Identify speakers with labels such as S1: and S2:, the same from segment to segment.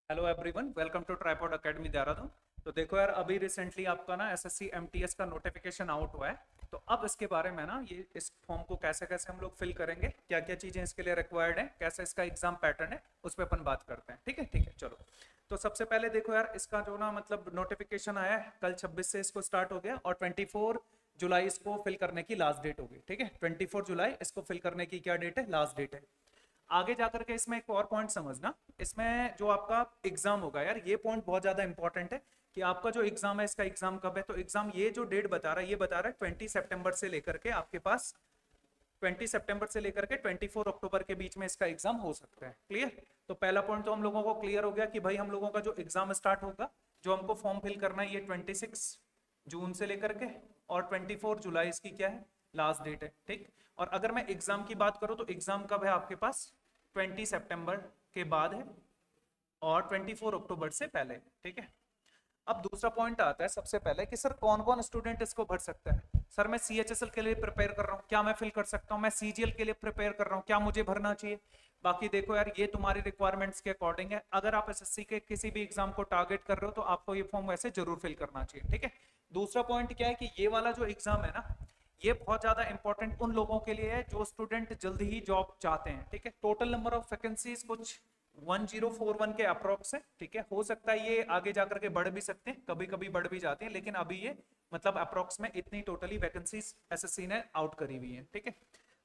S1: Hello everyone, welcome to Tripod Academy Dehradun. तो देखो यार, अभी रिसेंटली आपका ना एसएससी एमटीएस का नोटिफिकेशन आउट हुआ है। तो अब इसके बारे में ना ये इस फॉर्म को कैसे कैसे हम लोग फिल करेंगे, क्या क्या चीज़ें इसके लिए रिक्वायर्ड है, कैसे इसका एग्जाम पैटर्न है, उस पर अपन बात करते हैं। ठीक है ठीक है, चलो। तो सबसे पहले देखो यार, इसका जो ना मतलब नोटिफिकेशन आया है कल 26 से इसको स्टार्ट हो गया और 24 जुलाई इसको फिल करने की लास्ट डेट होगी। ठीक है, 24 जुलाई इसको फिल करने की क्या डेट है, लास्ट डेट है। आगे जाकर के इसमें एक और पॉइंट समझना, इसमें जो आपका एग्जाम होगा यार, ये पॉइंट बहुत ज्यादा इंपॉर्टेंट है कि आपका जो एग्जाम है इसका एग्जाम कब है। तो एग्जाम ये जो डेट बता रहा है, ये बता रहा है 20 सितंबर से लेकर के आपके पास 20 सितंबर से लेकर के 24 अक्टूबर के बीच में इसका एग्जाम हो सकता है। क्लियर? तो पहला पॉइंट तो हम लोगों को क्लियर हो गया कि भाई हम लोगों का जो एग्जाम स्टार्ट होगा, जो हमको फॉर्म फिल करना है, ये 26 जून से लेकर के, और 24 जुलाई इसकी क्या है, लास्ट डेट है। ठीक। और अगर मैं एग्जाम की बात करूं तो एग्जाम कब है आपके पास, 20 सितंबर के बाद है और 24 अक्टूबर से पहले। ठीक है। अब दूसरा पॉइंट आता है सबसे पहले कि सर कौन कौन स्टूडेंट इसको भर सकता है। सर मैं सीएचएसएल के लिए प्रिपेयर कर रहा हूँ, क्या मैं फिल कर सकता हूँ? मैं सीजीएल के लिए प्रिपेयर कर रहा हूँ, क्या मुझे भरना चाहिए? बाकी देखो यार, ये तुम्हारी रिक्वायरमेंट्स के अकॉर्डिंग है। अगर आप एसएससी के किसी भी एग्जाम को टारगेट कर रहे हो तो आपको ये फॉर्म वैसे जरूर फिल करना चाहिए। ठीक है। दूसरा पॉइंट क्या है कि ये वाला जो एग्जाम है ना, ये बहुत ज्यादा इंपॉर्टेंट उन लोगों के लिए है जो स्टूडेंट जल्दी ही जॉब चाहते हैं। ठीक है। टोटल नंबर ऑफ वैकेंसीज कुछ 1041 के अप्रोक्स है। ठीक है। हो सकता है ये आगे जाकर के बढ़ भी सकते हैं, कभी कभी बढ़ भी जाते हैं, लेकिन अभी ये मतलब अप्रोक्स में इतनी टोटली वैकेंसीज एसएससी ने आउट करी हुई है। ठीक है।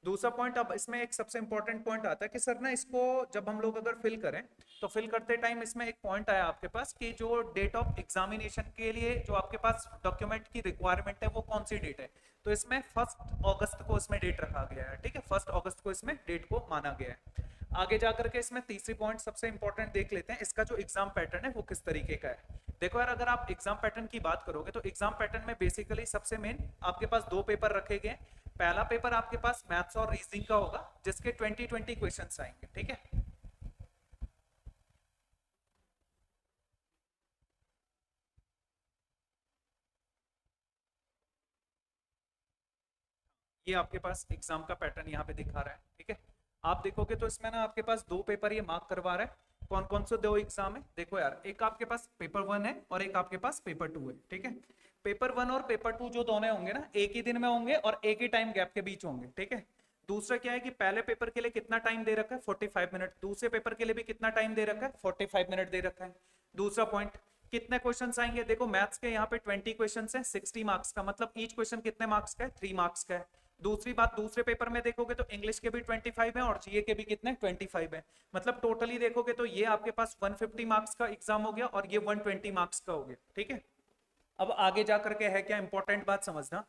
S1: दूसरा पॉइंट, अब इसमें एक सबसे इंपॉर्टेंट पॉइंट आता है कि सर ना इसको जब हम लोग अगर फिल करें तो फिल करते टाइम इसमें एक पॉइंट आया आपके पास कि जो डेट ऑफ एग्जामिनेशन के लिए जो आपके पास डॉक्यूमेंट की रिक्वायरमेंट है वो कौन सी डेट है। तो इसमें 1 अगस्त को इसमें डेट रखा गया है। ठीक है, 1 अगस्त को इसमें डेट को माना गया है। आगे जाकर के इसमें तीसरी पॉइंट सबसे इंपॉर्टेंट देख लेते हैं, इसका जो एग्जाम पैटर्न है वो किस तरीके का है। देखो यार, अगर आप एग्जाम पैटर्न की बात करोगे तो एग्जाम पैटर्न में बेसिकली सबसे मेन आपके पास दो पेपर रखे गए। पहला पेपर आपके पास मैथ्स और रीजनिंग का होगा, जिसके 20 क्वेश्चन आएंगे। ठीक है। ये आपके पास एग्जाम का पैटर्न यहाँ पे दिखा रहा है। ठीक है। आप देखोगे तो इसमें ना आपके पास दो पेपर ये मार्क करवा रहा है। कौन कौन से दो एग्जाम है देखो यार, एक आपके पास पेपर 1 है और एक आपके पास पेपर 2 है। ठीक है। पेपर 1 और पेपर 2 जो दोनों होंगे ना, एक ही दिन में होंगे और एक ही टाइम गैप के बीच होंगे। ठीक है। दूसरा क्या है कि पहले पेपर के लिए कितना टाइम दे रखा है, 45 मिनट। दूसरे पेपर के लिए भी कितना टाइम दे रखा है, 45 मिनट दे रखा है। दूसरा पॉइंट, कितने क्वेश्चन आएंगे, देखो मैथ्स के यहाँ पे 20 क्वेश्चन है, 60 मार्क्स का, मतलब ईच क्वेश्चन कितने मार्क्स का है, 3 मार्क्स का है। दूसरी बात, दूसरे पेपर में देखोगे तो इंग्लिश के भी 25 है और जीए के भी कितने 25 है। मतलब टोटली देखोगे तो ये आपके पास 150 मार्क्स का एग्जाम हो गया और ये 120 मार्क्स का हो गया। ठीक है। अब आगे जाकर के है क्या इंपॉर्टेंट बात समझना,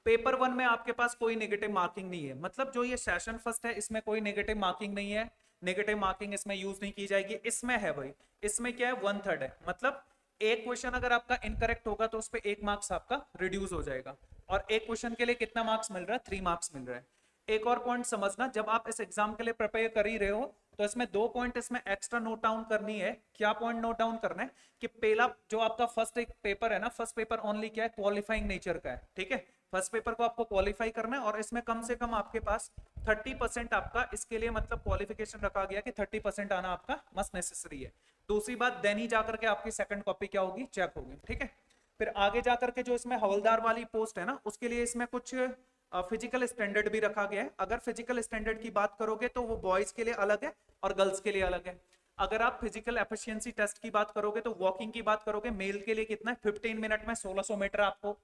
S1: पेपर 1 में आपके पास कोई नेगेटिव मार्किंग नहीं है, मतलब जो ये सेशन फर्स्ट है इसमें कोई नेगेटिव मार्किंग नहीं है। नेगेटिव मार्किंग इसमें यूज नहीं की जाएगी। इसमें है भाई, इसमें क्या है, 1/3 है, मतलब एक क्वेश्चन अगर आपका इनकरेक्ट होगा तो उस पर 1 मार्क्स आपका रिड्यूस हो जाएगा। और एक क्वेश्चन के लिए कितना मार्क्स मिल रहा है, 3 मार्क्स मिल रहा है। एक और पॉइंट समझना, जब आप इस एग्जाम के लिए प्रिपेयर कर ही रहे हो तो इसमें दो पॉइंट इसमें एक्स्ट्रा नोट डाउन करनी है। क्या पॉइंट नोट डाउन करना है कि पहला जो आपका फर्स्ट एक पेपर है ना, फर्स्ट पेपर ओनली क्या है, क्वालिफाइंग नेचर का है। ठीक है। फर्स्ट पेपर को आपको क्वालिफाई करना है और इसमें कम से कम आपके पास 30% आपका इसके लिए मतलब क्वालिफिकेशन रखा गया कि 30% आना आपका मस्ट नेसेसरी है। दूसरी बात, देन ही जाकर के आपकी सेकंड कॉपी क्या होगी, चेक होगी। ठीक है। फिर आगे जाकर के जो इसमें हवलदार वाली पोस्ट है ना, उसके लिए इसमें कुछ फिजिकल स्टैंडर्ड भी रखा गया है। अगर फिजिकल स्टैंडर्ड की बात करोगे तो वो बॉयज के लिए अलग है और गर्ल्स के लिए अलग है। अगर आप फिजिकल एफिशिएंसी टेस्ट की बात करोगे तो वॉकिंग की बात करोगे, मेल के लिए कितना है, 15 मिनट में 1600 मीटर आपको,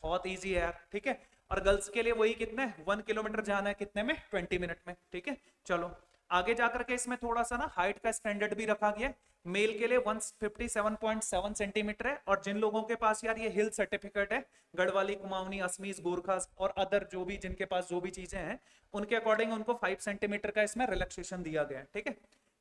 S1: बहुत ईजी है यार। ठीक है। और गर्ल्स के लिए वही कितने, 1 किलोमीटर जाना है कितने में, 20 मिनट में। ठीक है। चलो आगे जाकर के इसमें थोड़ा सा ना हाइट का स्टैंडर्ड भी रखा गया है। मेल के लिए 157.7 सेंटीमीटर है, और जिन लोगों के पास यार ये हिल सर्टिफिकेट है, गढ़वाली, कुमाऊनी, असमीज, गोरखा और अदर जो भी जिनके पास जो भी चीजें हैं, उनके अकॉर्डिंग उनको 5 सेंटीमीटर का इसमें रिलैक्सेशन दिया गया है। ठीक है।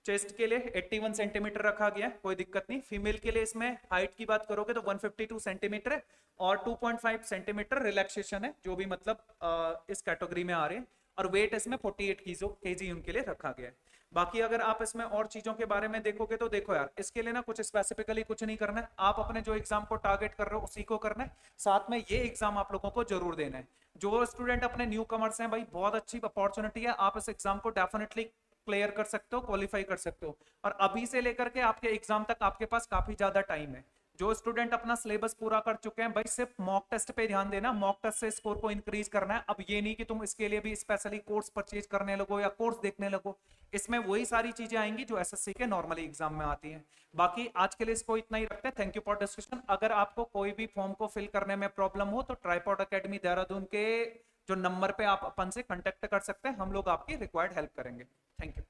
S1: चेस्ट के लिए 81 सेंटीमीटर रखा गया है, कोई दिक्कत नहीं। फीमेल के लिए इसमें हाइट की बात करोगे तो 152 सेंटीमीटर है और 2.5 सेंटीमीटर रिलैक्सेशन है, जो भी मतलब इस कैटेगरी में आ रहे हैं। और वेट इसमें 48 केजी उनके लिए रखा गया है। बाकी अगर आप इसमें और चीजों के बारे में देखोगे तो देखो यार, इसके लिए ना कुछ स्पेसिफिकली कुछ नहीं करना है, आप अपने जो एग्जाम को टारगेट कर रहे हो उसी को करना है। साथ में ये एग्जाम आप लोगों को जरूर देना है। जो स्टूडेंट अपने न्यू कमर्स हैं भाई, बहुत अच्छी अपॉर्चुनिटी है, आप इस एग्जाम को डेफिनेटली क्लियर कर सकते हो, क्वालिफाई कर सकते हो। और अभी से लेकर के आपके एग्जाम तक आपके पास काफी ज्यादा टाइम है। जो स्टूडेंट अपना सिलेबस पूरा कर चुके हैं भाई, सिर्फ मॉक टेस्ट पे ध्यान देना, मॉक टेस्ट से स्कोर को इंक्रीज करना है। अब ये नहीं कि तुम इसके लिए भी स्पेशली कोर्स परचेज करने लगो या कोर्स देखने लगो, इसमें वही सारी चीजें आएंगी जो एसएससी के नॉर्मली एग्जाम में आती हैं। बाकी आज के लिए इसको इतना ही रखते हैं। Thank you for discussion. अगर आपको कोई भी फॉर्म को फिल करने में प्रॉब्लम हो तो ट्राइपॉड एकेडमी देहरादून के जो नंबर पे आप अपन से कांटेक्ट कर सकते हैं, हम लोग आपकी रिक्वायर्ड हेल्प करेंगे। Thank you.